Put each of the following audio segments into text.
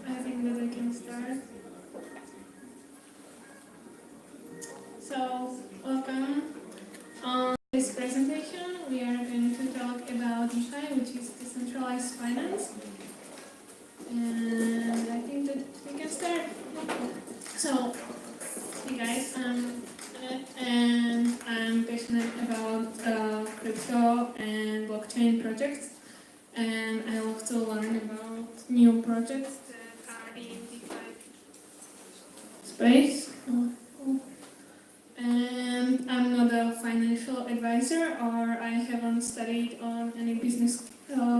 I think that I can start. So, welcome. On this presentation, we are going to talk about DeFi, which is Decentralized Finance. And I think that we can start. So, hey guys, I'm Anett, and I'm passionate about crypto and blockchain projects. And I love to learn about new projects that are in DeFi space. And I'm not a financial advisor, or I haven't studied on any business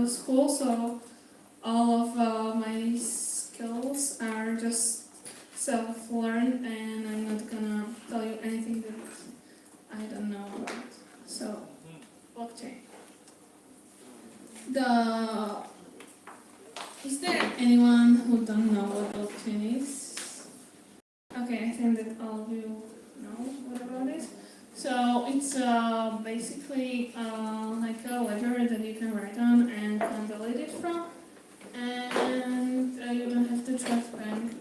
school, so all of my skills are just self-learned, and I'm not gonna tell you anything that I don't know about. So, blockchain. Is there anyone who don't know what blockchain is? Okay, I think that all of you know what about it. So it's basically like a ledger that you can write on and can delete it from, and you don't have to trust bank.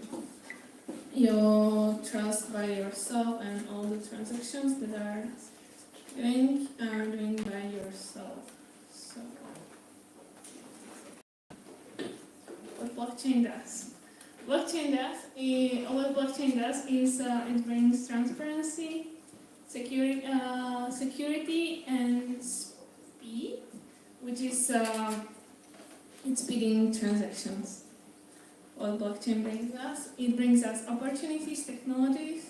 You trust by yourself, and all the transactions that are doing by yourself. So blockchain does. What blockchain does is it brings transparency, security and speed, which is it's speeding transactions. What blockchain brings us? It brings us opportunities, technologies,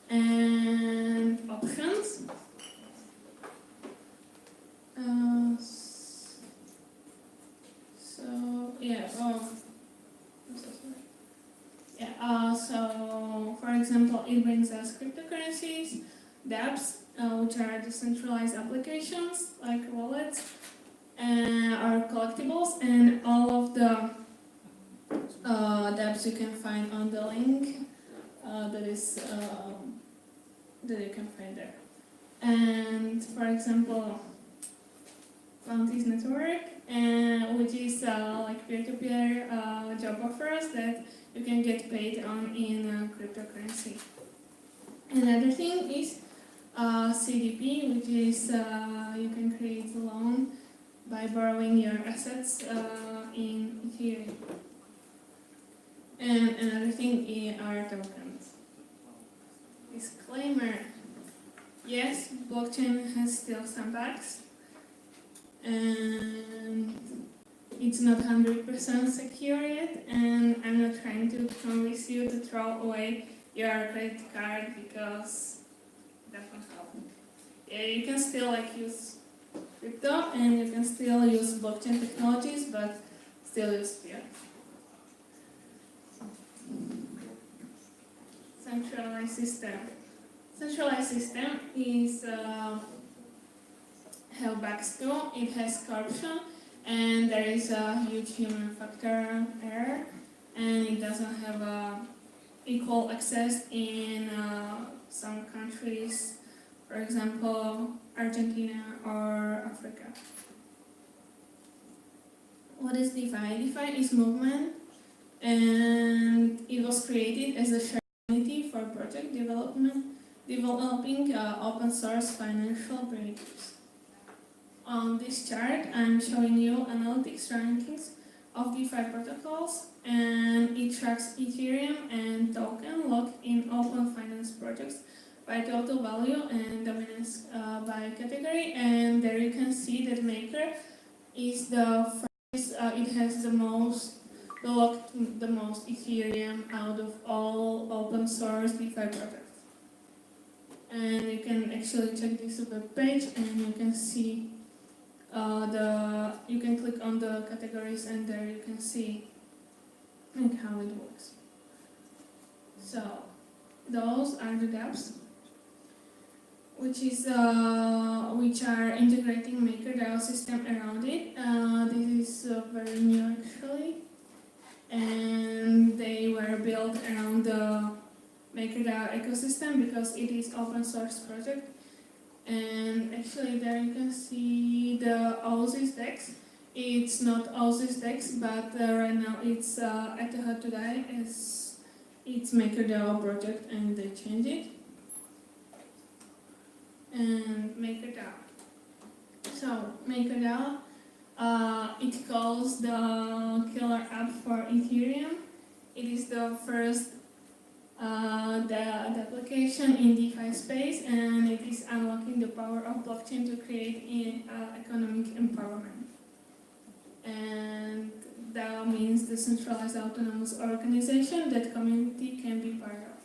and options. So for example, it brings us cryptocurrencies, dapps, which are decentralized applications like wallets, or collectibles, and all of the dapps you can find on the link that you can find there. And for example, Bounty's network, which is like peer-to-peer job offers that you can get paid on in cryptocurrency. Another thing is CDP, which is you can create a loan by borrowing your assets in Ethereum. And another thing are tokens. Disclaimer: yes, blockchain has still some bugs, and it's not 100% secure yet, and I'm not trying to convince you to throw away your credit card because that won't help. Yeah, you can still use crypto and you can still use blockchain technologies, but still use fiat. Centralized system. Centralized system is have bugs too. It has corruption, and there is a huge human factor error, and it doesn't have equal access in some countries, for example, Argentina or Africa. What is DeFi? DeFi is movement, and it was created as a shared community for project developing open source financial primitives. On this chart, I'm showing you analytics rankings of DeFi protocols, and it tracks Ethereum and token locked in open finance projects by total value and dominance by category. And there you can see that Maker is the first. It has the most Ethereum out of all open source DeFi projects. And you can actually check this web page, and you can see you can click on the categories, and there you can see how it works. So those are the dapps, which are integrating MakerDAO system around it. This is very new actually, and they were built around the MakerDAO ecosystem because it is open source project. And actually there you can see the OSIS DEX. It's not OSIS DEX, but right now it's at the hut today as it's MakerDAO project, and they change it. And MakerDAO. So MakerDAO, it calls the killer app for Ethereum. It is the first the application in DeFi space, and it is unlocking the power of blockchain to create economic empowerment. And DAO means decentralized autonomous organization that community can be part of.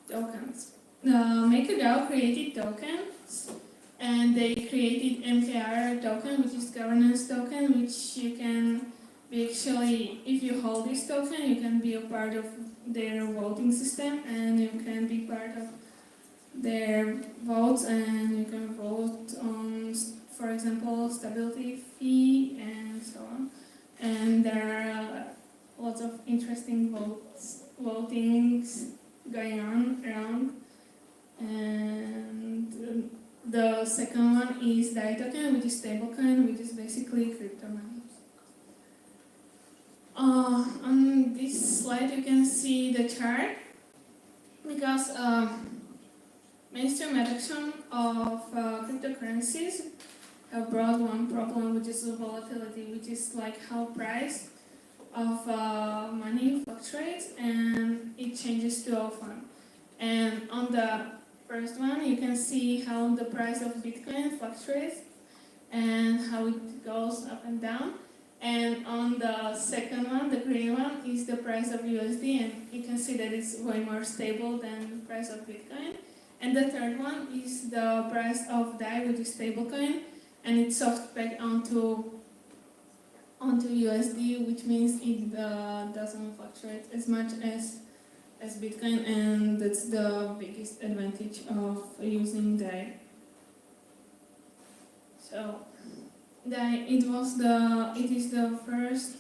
Tokens. MakerDAO created tokens, and they created MKR token, which is governance token, which you can actually, if you hold this token, you can be a part of their voting system, and you can be part of their votes, and you can vote on, for example, stability fee and so on. And there are lots of interesting votings going on around. And the second one is DAI token, which is stablecoin, which is basically crypto money. On this slide you can see the chart, because mainstream adoption of cryptocurrencies have brought one problem, which is the volatility, which is like how price of money fluctuates and it changes too often. And on the first one, you can see how the price of Bitcoin fluctuates and how it goes up and down. And on the second one, the green one, is the price of USD, and you can see that it's way more stable than the price of Bitcoin. And the third one is the price of DAI, which is stablecoin, and it's soft pegged onto USD, which means it doesn't fluctuate as much as Bitcoin, and that's the biggest advantage of using DAI. So DAI, it is the first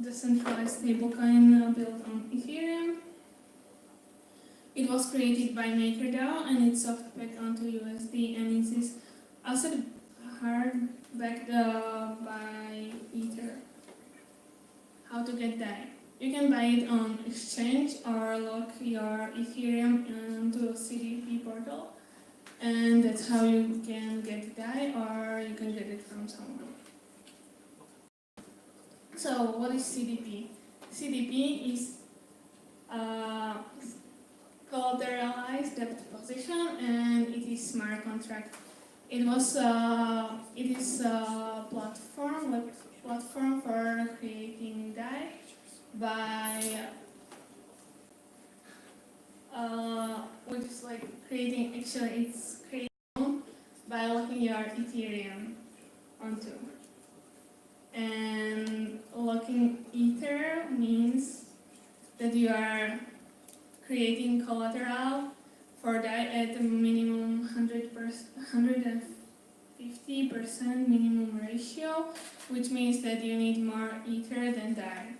decentralized stablecoin built on Ethereum. It was created by MakerDAO and it's soft pegged onto USD, and it is also hard backed by Ether. How to get DAI? You can buy it on exchange or lock your Ethereum into a CDP portal, and that's how you can get DAI, or you can get it from someone. So what is CDP? CDP is collateralized debt position, and it is smart contract. It is a platform for creating DAI by which is like it's creating by locking your Ethereum onto. And locking Ether means that you are creating collateral for DAI at a minimum 150% minimum ratio, which means that you need more Ether than DAI.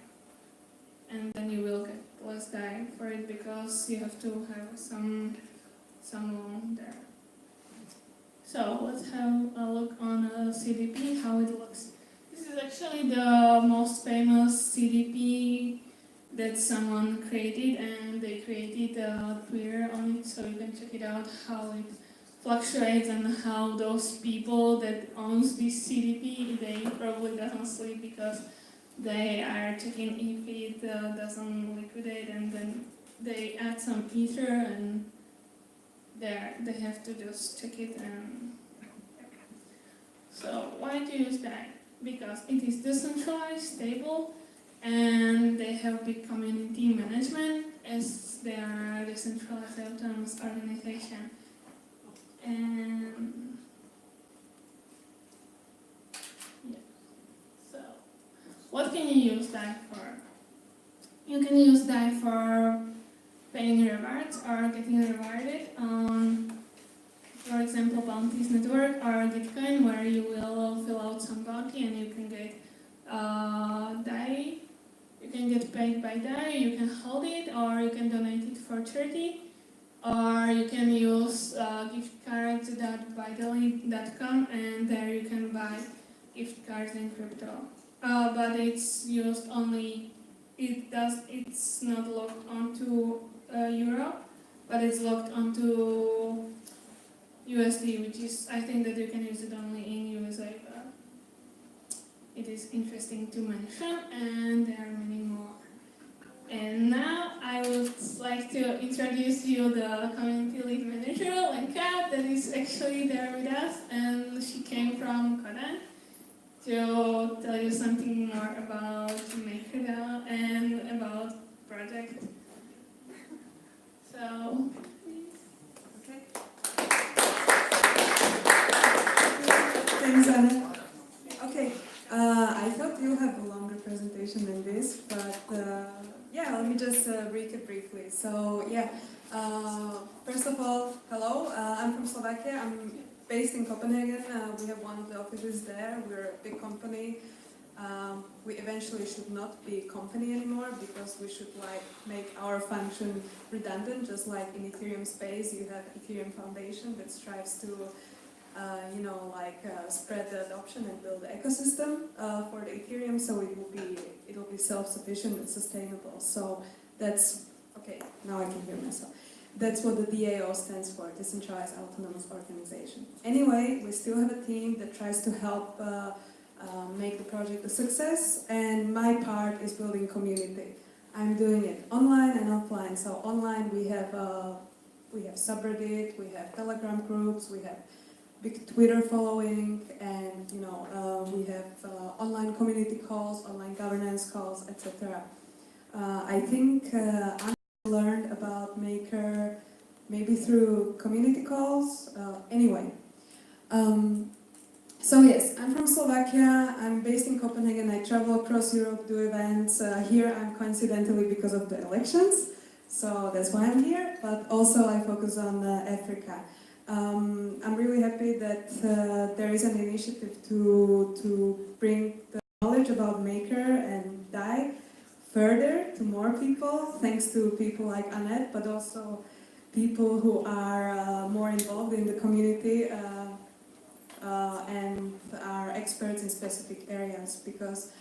And then you will get less DAI for it because you have to have some loan there. So let's have a look on CDP, how it looks. This is actually the most famous CDP that someone created, and they created a Twitter on it, so you can check it out how it fluctuates and how those people that owns this CDP, they probably doesn't sleep because they are checking if it doesn't liquidate, and then they add some Ether and they have to just check it. And so why to use that? Because it is decentralized, stable, and they have big community management as they are a decentralized autonomous organization. And yeah, so what can you use DAI for? You can use DAI for paying rewards or getting rewarded on, for example, Bounties Network or Gitcoin, where you will fill out some bounty and you can get DAI. You can get paid by DAI, you can hold it, or you can donate it for charity, or you can use gift cards.vitally.com, and there you can buy gift cards in crypto. But it's used only, it's not locked onto Euro, but it's locked onto USD, which is, I think that you can use it only in USA, but it is interesting to mention, and there are many more. And now I would like to introduce you the community lead manager, Lenka, that is actually there with us, and she came from Copenhagen to tell you something more about MakerDAO and about project. So, okay. Thanks, Anett. Okay, I thought you have a longer presentation than this, but yeah, let me just recap briefly. So yeah, first of all, hello, I'm from Slovakia. I'm based in Copenhagen. We have one of the offices there. We're a big company. We eventually should not be a company anymore because we should make our function redundant. Just like in Ethereum space, you have Ethereum Foundation that strives to spread the adoption and build the ecosystem for the Ethereum, so it will be self-sufficient and sustainable. So that's okay. Now I can hear myself. That's what the DAO stands for, Decentralized Autonomous Organization. Anyway, we still have a team that tries to help make the project a success, and my part is building community. I'm doing it online and offline. So online we have subreddit, we have Telegram groups, we have big Twitter following, and we have online community calls, online governance calls, etc. I think I learned about Maker maybe through community calls. Anyway, so yes, I'm from Slovakia. I'm based in Copenhagen. I travel across Europe, do events. Here I'm coincidentally because of the elections, so that's why I'm here. But also I focus on Africa. I'm really happy that there is an initiative to bring the knowledge about Maker and DAI further to more people, thanks to people like Anett, but also people who are more involved in the community and are experts in specific areas, because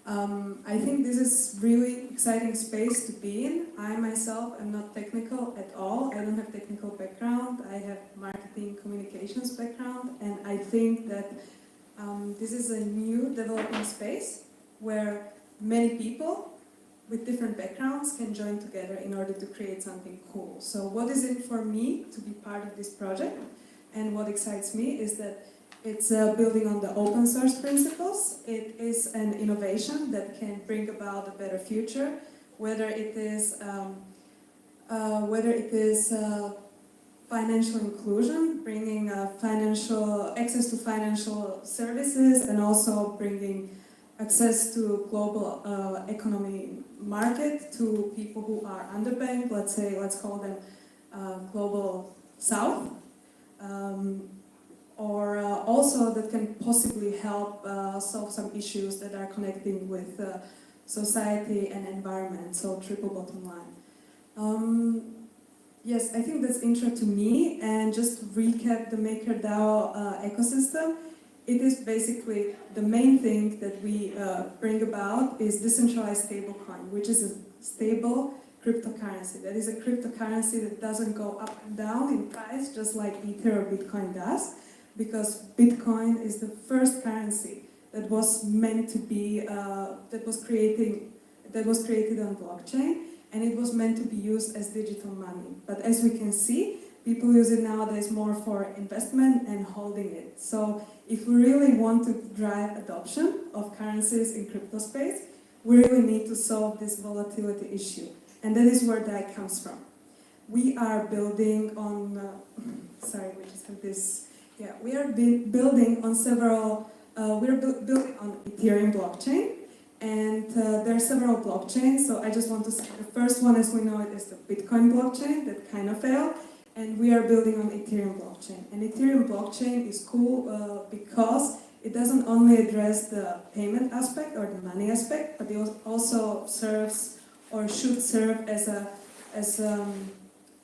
I think this is really exciting space to be in. I myself am not technical at all. I don't have technical background. I have marketing communications background, and I think that this is a new developing space where many people with different backgrounds can join together in order to create something cool. So what is it for me to be part of this project? And what excites me is that it's building on the open source principles. It is an innovation that can bring about a better future, whether it is financial inclusion, bringing financial access to financial services, and also bringing access to global economy market to people who are underbanked. Let's call them global south. Or also that can possibly help solve some issues that are connecting with society and environment, so triple bottom line. Yes, I think that's intro to me, and just to recap the MakerDAO ecosystem, it is basically the main thing that we bring about is decentralized stablecoin, which is a stable cryptocurrency. That is a cryptocurrency that doesn't go up and down in price just like Ether or Bitcoin does, because Bitcoin is the first currency that was meant to be, that was created on blockchain, and it was meant to be used as digital money. But as we can see, people use it nowadays more for investment and holding it. So if we really want to drive adoption of currencies in crypto space, we really need to solve this volatility issue. And that is where DAI comes from. We are building on, sorry, we just have this. Yeah, we are building on several, building on Ethereum blockchain, and there are several blockchains, so I just want to say the first one as we know it is the Bitcoin blockchain that kind of failed, and we are building on Ethereum blockchain. And Ethereum blockchain is cool because it doesn't only address the payment aspect or the money aspect, but it also serves or should serve as a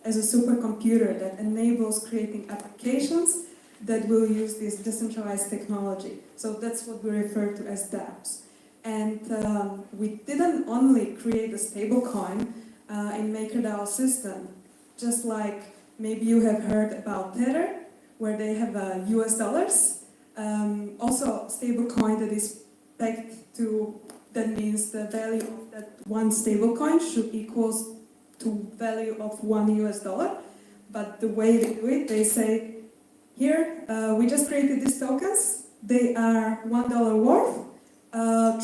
supercomputer that enables creating applications that will use this decentralized technology. So that's what we refer to as dapps. And we didn't only create a stablecoin in MakerDAO system, just like maybe you have heard about Tether, where they have US dollars. Also stablecoin that is pegged to, that means the value of that one stablecoin should equal to value of $1 US. But the way they do it, they say, here, we just created these tokens. They are $1 worth.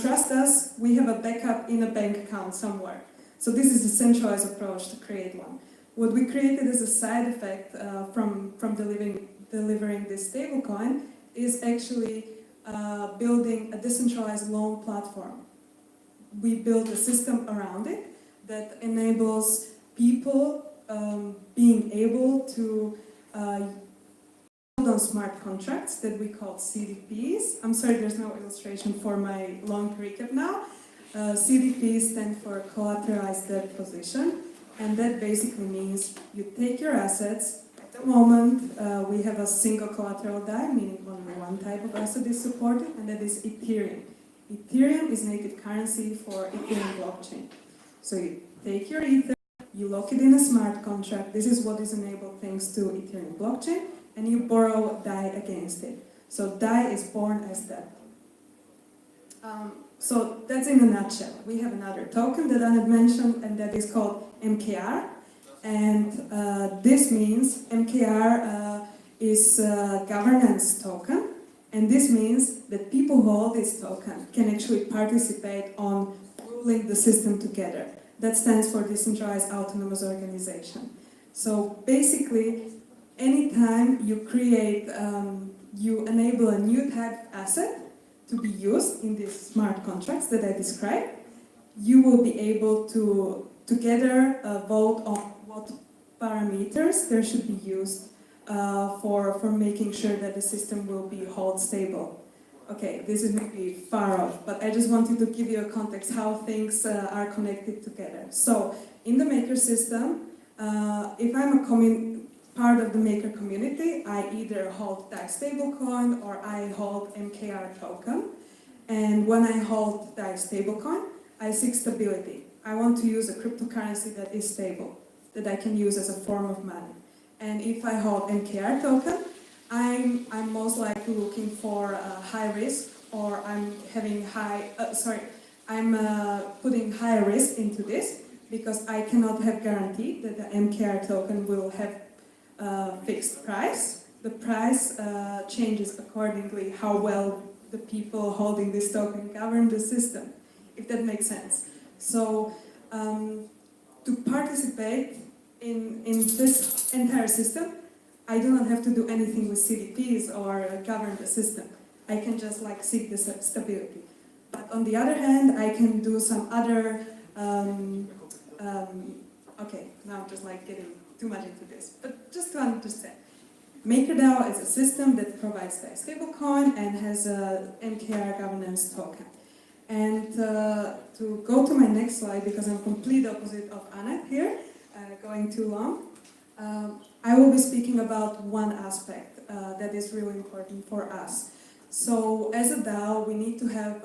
Trust us, we have a backup in a bank account somewhere. So this is a centralized approach to create one. What we created as a side effect from delivering this stablecoin is actually building a decentralized loan platform. We built a system around it that enables people being able to on smart contracts that we call CDPs. I'm sorry, there's no illustration for my long recap now. CDPs stand for collateralized debt position, and that basically means you take your assets. At the moment, we have a single collateral DAI, meaning only one type of asset is supported, and that is Ethereum. Ethereum is native currency for Ethereum blockchain. So you take your Ether, you lock it in a smart contract. This is what is enabled thanks to Ethereum blockchain, and you borrow DAI against it. So DAI is born as that. So that's in a nutshell. We have another token that Anett mentioned, and that is called MKR. And this means MKR is a governance token, and this means that people who hold this token can actually participate on ruling the system together. That stands for Decentralized Autonomous Organization. So basically, anytime you create, you enable a new type of asset to be used in these smart contracts that I described, you will be able to together vote on what parameters there should be used for making sure that the system will be held stable. Okay, this is maybe far off, but I just wanted to give you a context how things are connected together. So, in the Maker system, if I'm a part of the Maker community, I either hold DAI stablecoin or I hold MKR token. And when I hold DAI stablecoin, I seek stability. I want to use a cryptocurrency that is stable, that I can use as a form of money. And if I hold MKR token, I'm most likely looking for high risk, or I'm having I'm putting high risk into this because I cannot have guarantee that the MKR token will have fixed price. The price changes accordingly how well the people holding this token govern the system, if that makes sense. So to participate in this entire system, I do not have to do anything with CDPs or govern the system. I can just like seek the stability. But on the other hand, I can do some other, okay, now I'm just like getting too much into this, but just to understand. MakerDAO is a system that provides DAI stablecoin and has a MKR governance token. And to go to my next slide, because I'm complete opposite of Anett here, going too long, I will be speaking about one aspect that is really important for us. So as a DAO, we need to have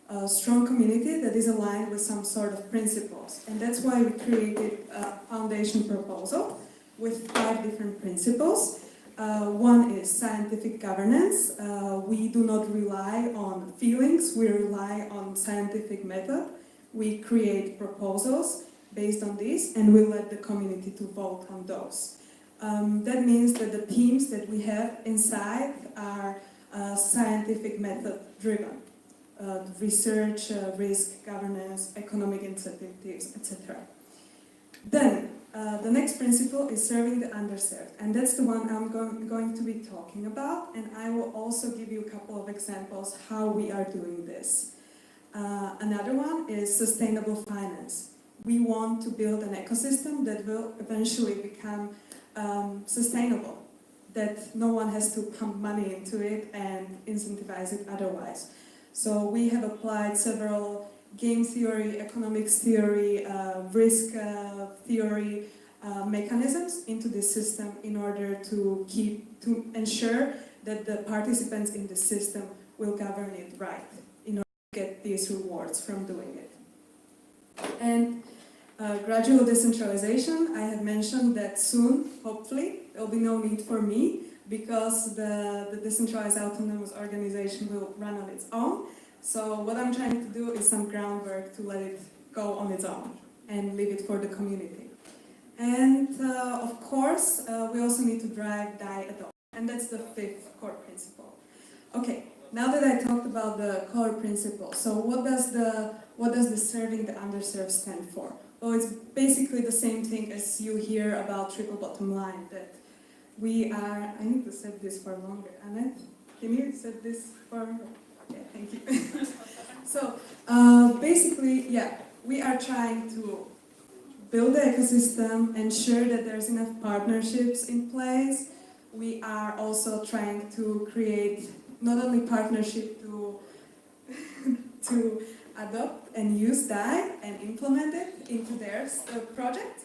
a strong community that is aligned with some sort of principles. And that's why we created a foundation proposal with 5 different principles. One is scientific governance. We do not rely on feelings, we rely on scientific method. We create proposals based on this, and we let the community to vote on those. That means that the teams that we have inside are scientific method driven. Research, risk, governance, economic incentives, etc. Then, the next principle is serving the underserved, and that's the one I'm going to be talking about, and I will also give you a couple of examples how we are doing this. Another one is sustainable finance. We want to build an ecosystem that will eventually become sustainable, that no one has to pump money into it and incentivize it otherwise. So we have applied several game theory, economics theory, risk theory mechanisms into this system in order to ensure that the participants in the system will govern it right in order to get these rewards from doing it. And gradual decentralization, I have mentioned that soon, hopefully, there will be no need for me because the Decentralized Autonomous Organization will run on its own. So what I'm trying to do is some groundwork to let it go on its own and leave it for the community. And of course, we also need to drive DAI adoption, and that's the 5th core principle. Okay, now that I talked about the core principle, so what does the serving the underserved stand for? Well, it's basically the same thing as you hear about triple bottom line, that we are, I need to set this for longer. Anett, can you set this for, okay, thank you. So, basically, yeah, we are trying to build the ecosystem, ensure that there's enough partnerships in place. We are also trying to create not only partnership to adopt and use DAI and implement it into their project,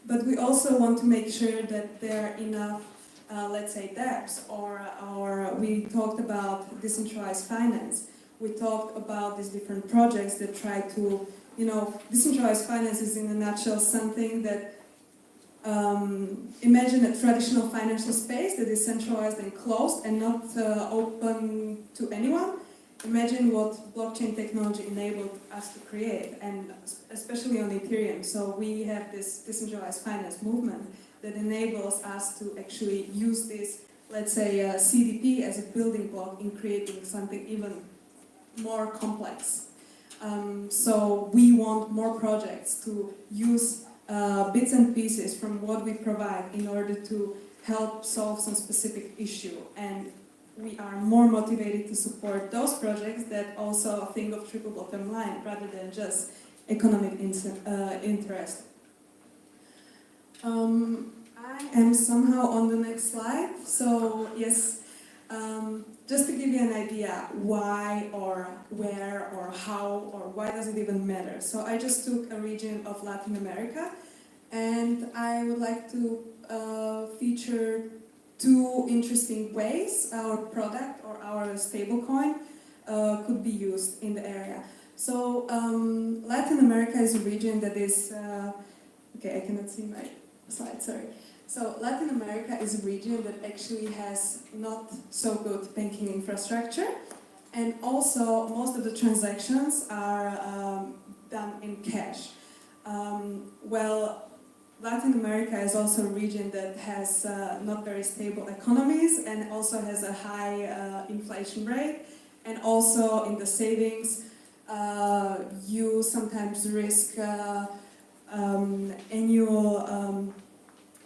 but we also want to make sure that there are enough, let's say, dapps, or we talked about decentralized finance. We talked about these different projects that try to decentralized finance is in a nutshell something that imagine a traditional financial space that is centralized and closed and not open to anyone. Imagine what blockchain technology enabled us to create, and especially on Ethereum. So we have this decentralized finance movement that enables us to actually use this, let's say, CDP as a building block in creating something even more complex. So we want more projects to use bits and pieces from what we provide in order to help solve some specific issue, and we are more motivated to support those projects that also think of triple bottom line rather than just economic interest. I am somehow on the next slide, so yes, just to give you an idea why or where or how or why does it even matter. So I just took a region of Latin America, and I would like to feature two interesting ways our product or our stablecoin could be used in the area. So Latin America is a region that is, okay, I cannot see my slide, sorry. So Latin America is a region that actually has not so good banking infrastructure, and also most of the transactions are done in cash. Well, Latin America is also a region that has not very stable economies and also has a high inflation rate, and also in the savings you sometimes risk annual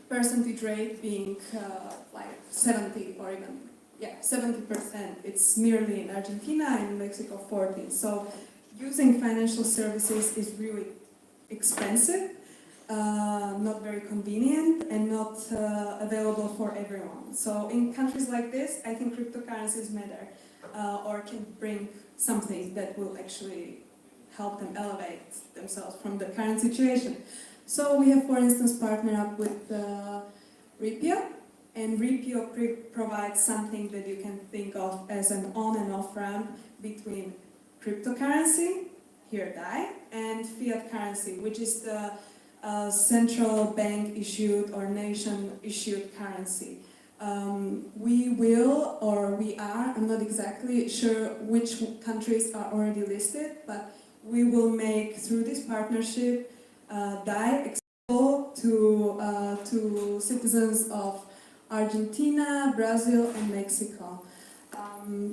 percentage rate being like 70 or even 70%. It's nearly in Argentina and Mexico 14. So using financial services is really expensive, not very convenient, and not available for everyone. So in countries like this, I think cryptocurrencies matter, or can bring something that will actually help them elevate themselves from the current situation. So we have, for instance, partnered up with Ripio, and Ripio provides something that you can think of as an on and off ramp between cryptocurrency, here DAI, and fiat currency, which is the central bank issued or nation issued currency. We will, or we are, I'm not exactly sure which countries are already listed, but we will make, through this partnership, DAI accessible to citizens of Argentina, Brazil, and Mexico.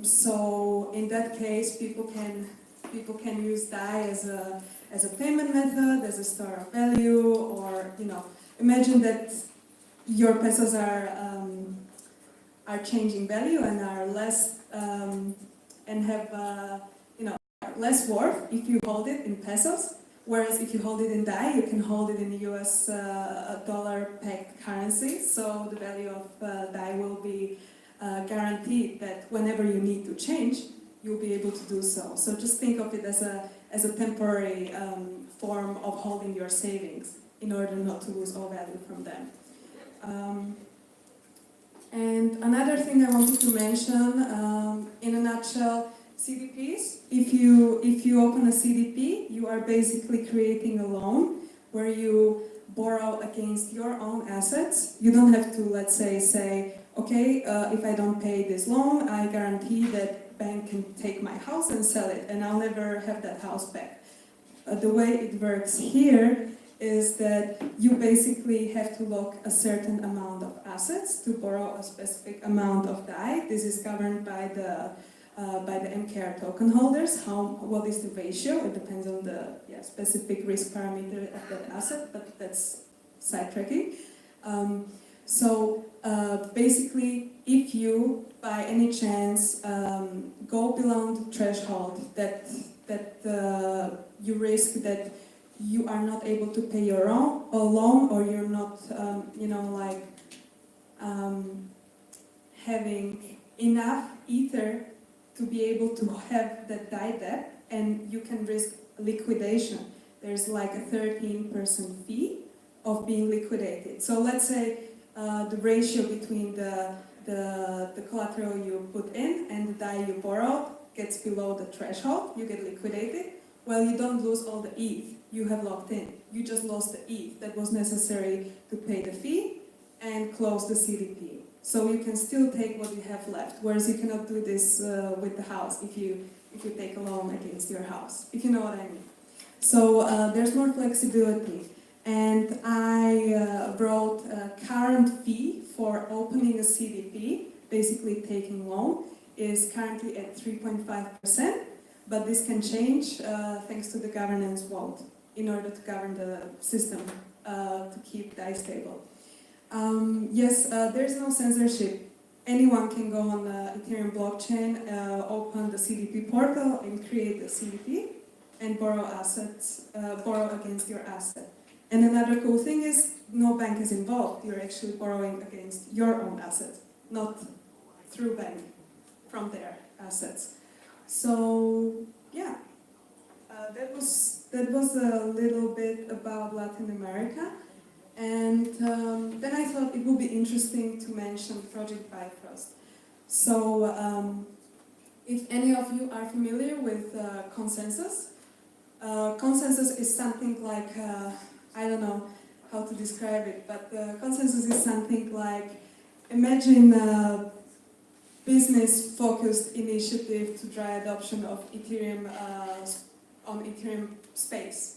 So in that case, people can use DAI as a payment method, as a store of value, or imagine that your pesos are changing value and are less and have less worth if you hold it in pesos. Whereas if you hold it in DAI, you can hold it in US dollar-pegged currency. So the value of DAI will be guaranteed that whenever you need to change, you'll be able to do so. So just think of it as a temporary form of holding your savings in order not to lose all value from them. And another thing I wanted to mention, in a nutshell, CDPs. If you open a CDP, you are basically creating a loan where you borrow against your own assets. You don't have to, let's say, okay, if I don't pay this loan, I guarantee that bank can take my house and sell it, and I'll never have that house back. The way it works here is that you basically have to lock a certain amount of assets to borrow a specific amount of DAI. This is governed by the MKR token holders. What is the ratio? It depends on the specific risk parameter of that asset, but that's sidetracking. So basically, if you, by any chance, go below the threshold that you risk that you are not able to pay your own loan, or you're not, having enough ether to be able to have that DAI debt, and you can risk liquidation. There's like a 13% fee of being liquidated. So let's say the ratio between the collateral you put in and the DAI you borrowed gets below the threshold, you get liquidated. well, you don't lose all the ETH you have locked in. You just lost the ETH that was necessary to pay the fee and close the CDP. So you can still take what you have left, whereas you cannot do this with the house if you take a loan against your house, if you know what I mean. So there's more flexibility. And I wrote a current fee for opening a CDP, basically taking loan, is currently at 3.5%, but this can change thanks to the governance vault in order to govern the system to keep DAI stable. Yes, there's no censorship. Anyone can go on the Ethereum blockchain, open the CDP portal and create the CDP and borrow assets, borrow against your asset. And another cool thing is no bank is involved. You're actually borrowing against your own assets, not through bank from their assets. So yeah, that was a little bit about Latin America. And then I thought it would be interesting to mention Project Bifrost. So if any of you are familiar with consensus, consensus is something like, I don't know how to describe it, but consensus is something like, imagine a business-focused initiative to drive adoption of Ethereum on Ethereum space.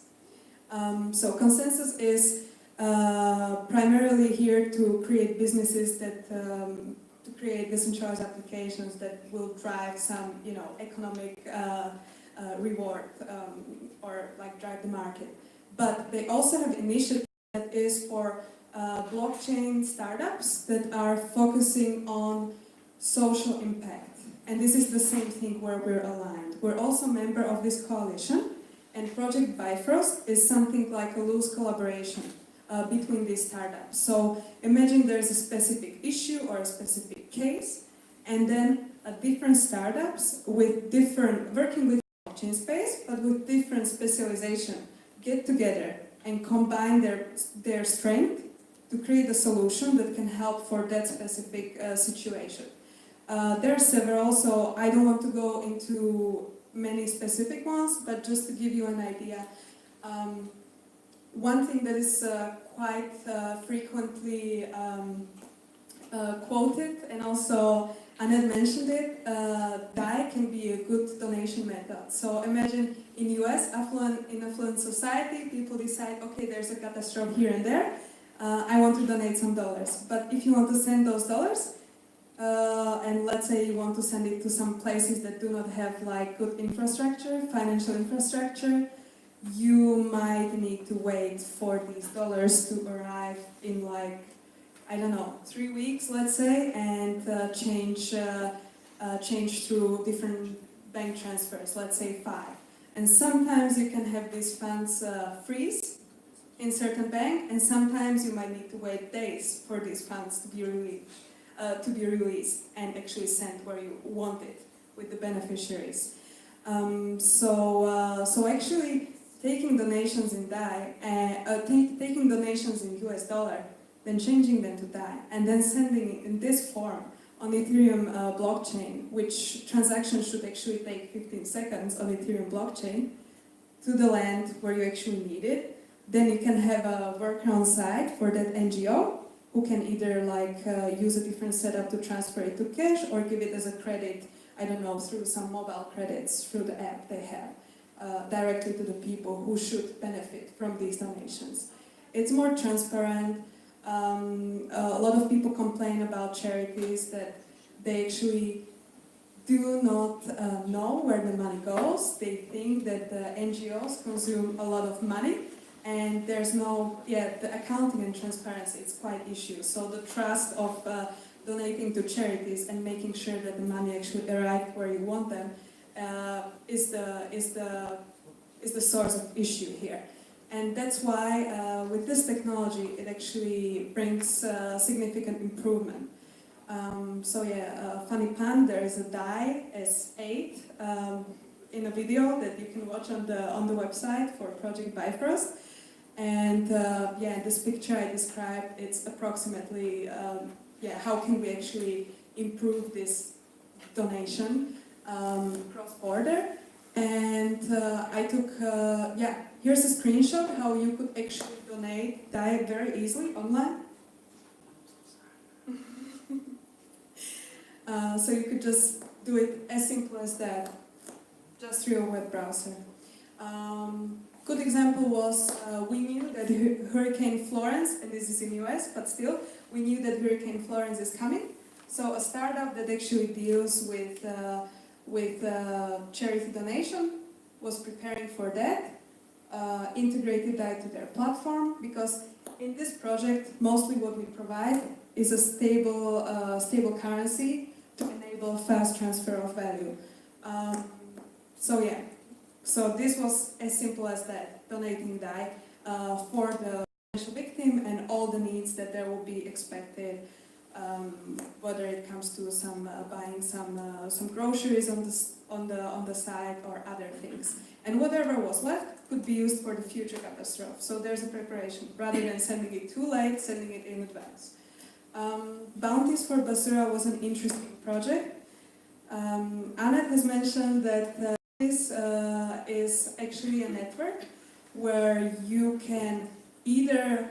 So consensus is primarily here to create businesses that to create decentralized applications that will drive some, you know, economic reward or like drive the market. But they also have initiative that is for blockchain startups that are focusing on social impact. And this is the same thing where we're aligned. We're also a member of this coalition, and Project Bifrost is something like a loose collaboration between these startups. So imagine there's a specific issue or a specific case, and then different startups with different, working with blockchain space, but with different specialization, get together and combine their strength to create a solution that can help for that specific situation. There are several, so I don't want to go into many specific ones, but just to give you an idea, one thing that is quite frequently quoted, and also Anett mentioned it, DAI can be a good donation method. So imagine in US, in affluent society, people decide, okay, there's a catastrophe here and there, I want to donate some dollars. But if you want to send those dollars, and let's say you want to send it to some places that do not have like good infrastructure, financial infrastructure, you might need to wait for these dollars to arrive in like, I don't know, 3 weeks, let's say, and change through different bank transfers, let's say 5. And sometimes you can have these funds freeze in certain bank, and sometimes you might need to wait days for these funds to be released and actually sent where you want it with the beneficiaries. So actually taking donations in DAI, taking donations in US dollar, then changing them to DAI, and then sending it in this form on Ethereum blockchain, which transaction should actually take 15 seconds on Ethereum blockchain, to the land where you actually need it. Then you can have a worker on site for that NGO, who can either like use a different setup to transfer it to cash or give it as a credit, I don't know, through some mobile credits through the app they have, directly to the people who should benefit from these donations. It's more transparent. A lot of people complain about charities that they actually do not know where the money goes. They think that the NGOs consume a lot of money, and there's no, the accounting and transparency, it's quite issue. So the trust of donating to charities and making sure that the money actually arrives where you want them is the source of issue here. And that's why with this technology it actually brings significant improvement. So yeah, funny pun, there is a DAI S8 in a video that you can watch on the website for Project Bifrost. And yeah, in this picture I described, it's approximately how can we actually improve this donation cross-border. And I took, here's a screenshot how you could actually donate DAI very easily online. So you could just do it as simple as that, just through your web browser. Good example was we knew that Hurricane Florence, and this is in US, but still, we knew that Hurricane Florence is coming. So a startup that actually deals with charity donation was preparing for that, integrated that to their platform, because in this project, mostly what we provide is a stable currency to enable fast transfer of value. So this was as simple as that, donating DAI for the financial victim and all the needs that there will be expected, whether it comes to buying some groceries on the site or other things. And whatever was left could be used for the future catastrophe. So there's a preparation, rather than sending it too late, sending it in advance. Bounties for Basura was an interesting project. Anett has mentioned that this is actually a network where you can either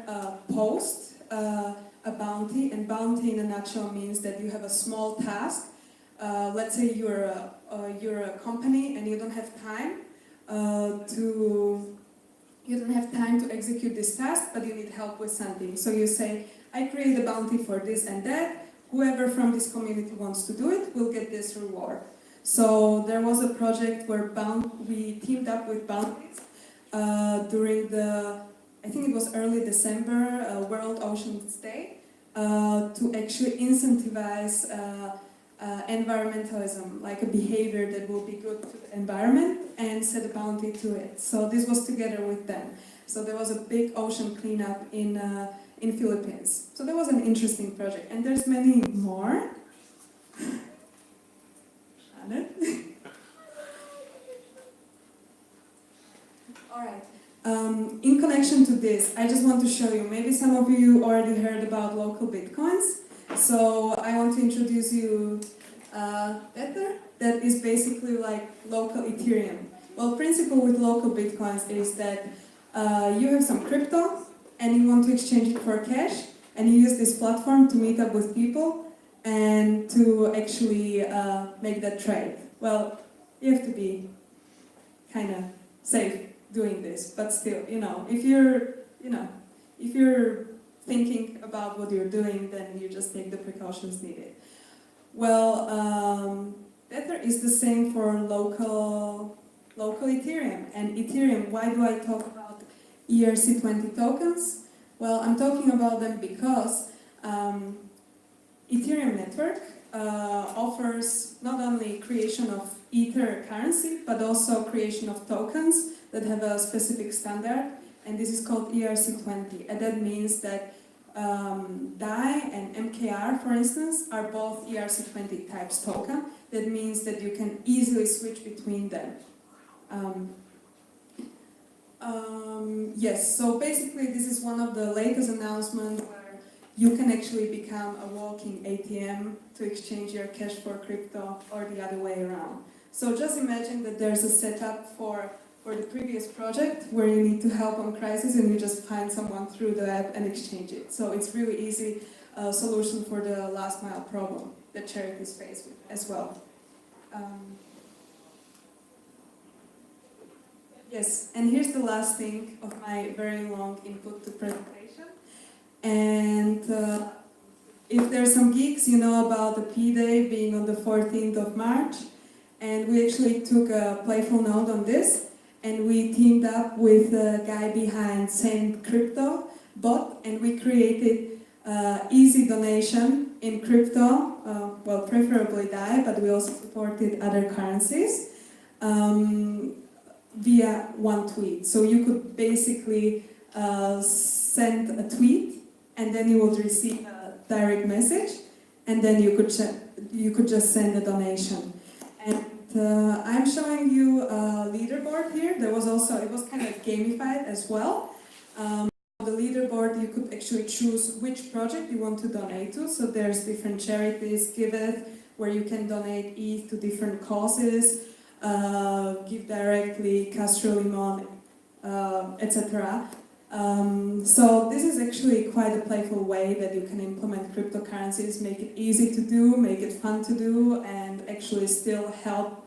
post a bounty, and bounty in a nutshell means that you have a small task. Let's say you're a company and you don't have time to execute this task, but you need help with something. So you say, I create a bounty for this and that. Whoever from this community wants to do it will get this reward. So there was a project where we teamed up with Bounties during I think it was early December, World Oceans Day, to actually incentivize environmentalism, like a behavior that will be good to the environment, and set a bounty to it. So this was together with them. So there was a big ocean cleanup in Philippines. So that was an interesting project, and there's many more. All right. In connection to this, I just want to show you, maybe some of you already heard about local bitcoins. So I want to introduce you Tether. That is basically like local Ethereum. Well, principle with local bitcoins is that you have some crypto and you want to exchange it for cash, and you use this platform to meet up with people and to actually make that trade. Well, you have to be kind of safe doing this, but still, if you're thinking about what you're doing, then you just take the precautions needed. Well, Tether is the same for local Ethereum. And Ethereum, why do I talk about ERC20 tokens? Well, I'm talking about them because Ethereum network offers not only creation of Ether currency, but also creation of tokens that have a specific standard, and this is called ERC20. And that means that DAI and MKR, for instance, are both ERC20 types token. That means that you can easily switch between them. Yes, so basically this is one of the latest announcements where you can actually become a walking ATM to exchange your cash for crypto, or the other way around. So just imagine that there's a setup for the previous project where you need to help on crisis and you just find someone through the app and exchange it. So it's really easy solution for the last mile problem that charities face with as well. Yes, and here's the last thing of my very long input to presentation. And if there's some geeks, you know about the P-Day being on the 14th of March. And we actually took a playful note on this. And we teamed up with the guy behind Saint Crypto bot, and we created easy donation in crypto, well, preferably DAI, but we also supported other currencies via one tweet. So you could basically send a tweet, and then you would receive a direct message, and then you could just send a donation. And I'm showing you a leaderboard here. It was kind of gamified as well. The leaderboard, you could actually choose which project you want to donate to. So there's different charities, Give It, where you can donate ETH to different causes. give directly, cash limon, etc. So this is actually quite a playful way that you can implement cryptocurrencies, make it easy to do, make it fun to do, and actually still help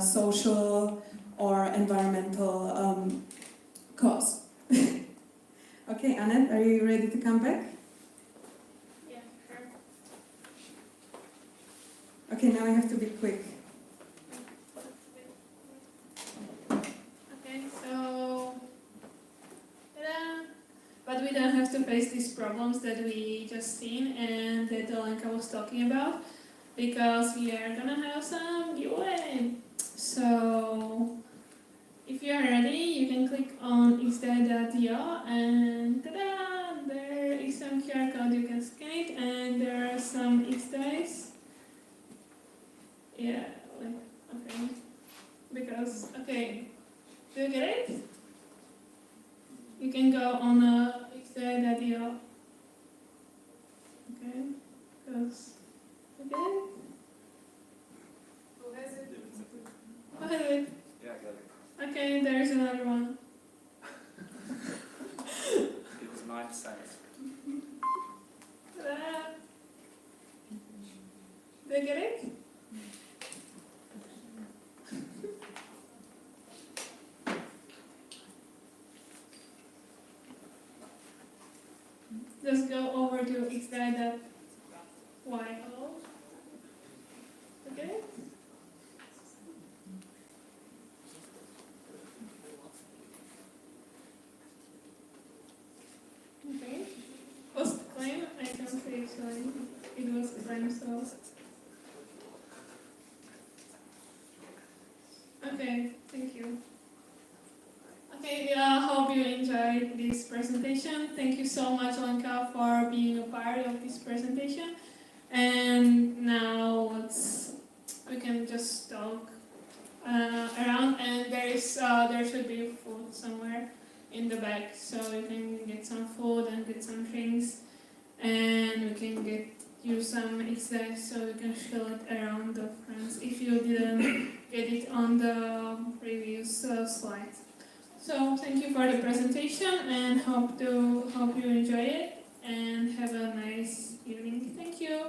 social or environmental cause. Okay, Anett, are you ready to come back? Yeah, sure. Okay, now I have to be quick. Okay, so, ta-da! But we don't have to face these problems that we just seen and that Lenka was talking about, because we are gonna have some giveaway. So, if you are ready, you can click on xdai.io and ta-da! There is some QR code, you can scan it, and there are some xdice. Yeah, like, okay. Because, okay, do you get it? You can go on xdai.io. Okay, because, okay. Who has it? Go ahead. Yeah, I got it. Okay, there's another one. It was 9 cents. Ta-da! Do you get it? Just go over to xdai.io. Okay? Okay. Post claim, I can say sorry. It was claim, so. Okay, thank you. Okay, hope you enjoyed this presentation. Thank you so much, Lenka, for being a part of this presentation. And now we can just talk around, and there should be food somewhere in the back, so you can get some food and get some drinks, and we can get you some exercise so you can show it around the friends if you didn't get it on the previous slide. So thank you for the presentation, and hope you enjoy it and have a nice evening. Thank you.